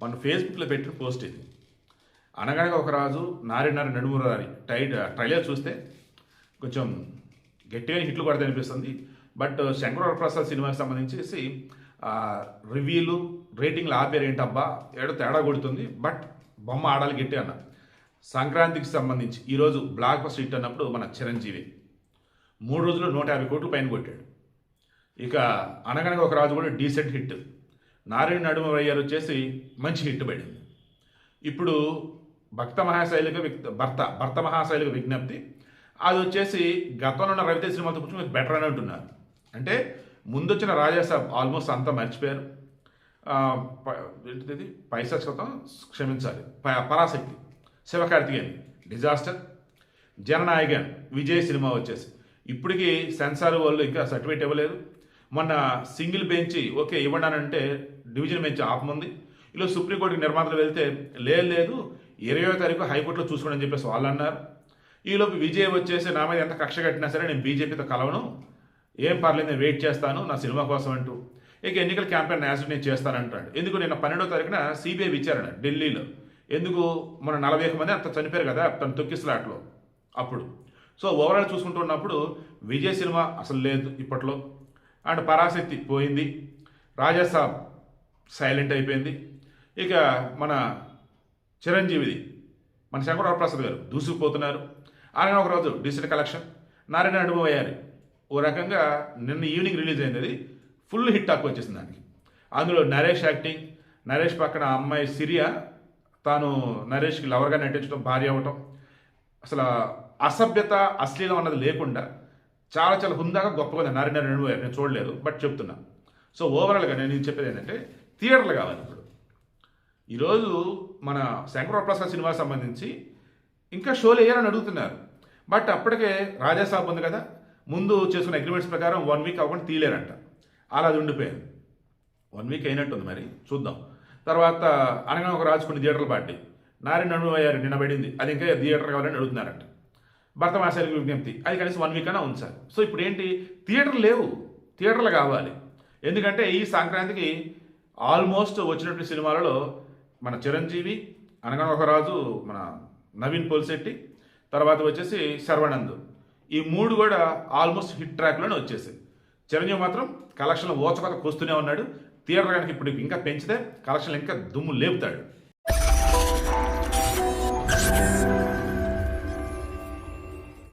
మన ఫేస్బుక్లో పెట్టిన పోస్ట్ ఇది. అనగనగా ఒక రాజు నారినారి నడుమురారి ట్రైలర్ చూస్తే కొంచెం గట్టిగా హిట్లు కొడతా అనిపిస్తుంది. బట్ శంకరప్రసాద్ సినిమాకి సంబంధించేసి రివ్యూలు రేటింగ్లు ఆపేరు ఏంటబ్బా ఏడో తేడా కొడుతుంది. బట్ బొమ్మ ఆడాలి గట్టి అన్న. సంక్రాంతికి సంబంధించి ఈరోజు బ్లాక్ బస్టర్ హిట్ అన్నప్పుడు మన చిరంజీవి 3 రోజుల్లో 150 కోట్లు పైన కొట్టాడు. ఇక అనగనగా ఒక రాజు కూడా డీసెంట్ హిట్. నారాయణ నడుమ అయ్యారు వచ్చేసి మంచి హిట్ పడింది. ఇప్పుడు భర్త మహాశైలిక విజ్ఞప్తి అది వచ్చేసి గతంలో ఉన్న రవితేజ సినిమాతో కొంచెం బెటర్ అని అంటున్నారు. అంటే ముందు వచ్చిన రాజాసాబ్ ఆల్మోస్ట్ అంతా మర్చిపోయారు. ఏంటిది పైసా శాతం క్షమించాలి, పరాశక్తి, శివకార్తికేయన్ డిజాస్టర్, జననాయకన్ విజయ్ సినిమా వచ్చేసి ఇప్పటికీ సెన్సార్ వాళ్ళు ఇంకా సర్టిఫికేట్ ఇవ్వలేదు. మొన్న సింగిల్ బెంచ్ ఓకే ఇవ్వడానంటే డివిజన్ బెంచ్ ఆపముంది. ఇలా సుప్రీంకోర్టుకి నిర్మాతలు వెళ్తే లేదు 20వ తారీఖు హైకోర్టులో చూసుకోండి అని చెప్పేసి వాళ్ళు అన్నారు. ఈలోపు విజయ్ వచ్చేసి నా మీద ఎంత కక్ష కట్టినా సరే నేను బీజేపీతో కలవను, ఏం పర్లేదు నేను వెయిట్ చేస్తాను నా సినిమా కోసం అంటూ ఇక ఎన్నికల క్యాంపెయిన్ యాసిడ్ నేను చేస్తానంటాడు. ఎందుకు నిన్న 12వ తారీఖున సిబిఐ విచారణ ఢిల్లీలో. ఎందుకు మన 41 మంది అంత చనిపోయారు కదా తను తొక్కిసలాట్లో అప్పుడు. సో ఓవరాల్ చూసుకుంటున్నప్పుడు విజయ్ సినిమా అసలు లేదు ఇప్పట్లో. అండ్ పరాశక్తి పోయింది, రాజాసాబ్ సైలెంట్ అయిపోయింది. ఇక మన చిరంజీవిది మన శంకరప్రసాద్ గారు దూసుకుపోతున్నారు. ఆయన ఒకరోజు డిజిటల్ కలెక్షన్ నారాయణ నడుమ అయ్యారు ఓ రకంగా నిన్న ఈవినింగ్ రిలీజ్ అయింది. అది ఫుల్ హిట్ టాక్ వచ్చేసింది దానికి. అందులో నరేష్ యాక్టింగ్, నరేష్ పక్కన అమ్మాయి సిరియా తాను నరేష్కి లవర్గా నటించడం, భార్య అవ్వటం, అసలు అసభ్యత అశ్లీలం అన్నది లేకుండా చాలా చాలా హుందాగా గొప్పగా ఉంది. నారాయణ నడుమ నేను చూడలేదు బట్ చెప్తున్నా. సో ఓవరాల్గా నేను చెప్పేది ఏంటంటే థియేటర్లు కావాలి. ఇప్పుడు ఈరోజు మన శంకరప్రసాద్ సినిమాకి సంబంధించి ఇంకా షోలు వేయాలని అడుగుతున్నారు. బట్ అప్పటికే రాజాసాబ్ ఉంది కదా, ముందు చేసుకున్న అగ్రిమెంట్స్ ప్రకారం 1 వీక్ అవ్వకుండా తీయలేరంట. అలా అది ఉండిపోయింది. 1 వీక్ అయినట్టుంది, మరి చూద్దాం. తర్వాత అనగా ఒక రాజు కొన్ని థియేటర్లు పార్టీ నారాయణ నడుమ అయ్యారు నిన్నబడింది, అది ఇంకా థియేటర్ కావాలని అడుగుతున్నారంట. భర్త మహాశైలిక విజ్ఞప్తి అది కనీసం 1 వీక్ అయినా ఉంచాలి. సో ఇప్పుడు ఏంటి, థియేటర్లు లేవు, థియేటర్లు కావాలి. ఎందుకంటే ఈ సంక్రాంతికి ఆల్మోస్ట్ వచ్చినటువంటి సినిమాలలో మన చిరంజీవి, అనగా ఒక రాజు, మన నవీన్ పోల్శెట్టి, తర్వాత వచ్చేసి శర్వానంద్, ఈ 3 కూడా ఆల్మోస్ట్ హిట్ ట్రాక్లోనే వచ్చేసాయి. చిరంజీవి మాత్రం కలెక్షన్లు ఓచకొత కూస్తూనే ఉన్నాడు. థియేటర్ కనుక ఇప్పుడు ఇంకా పెంచితే కలెక్షన్లు ఇంకా దుమ్ము లేపుతాడు.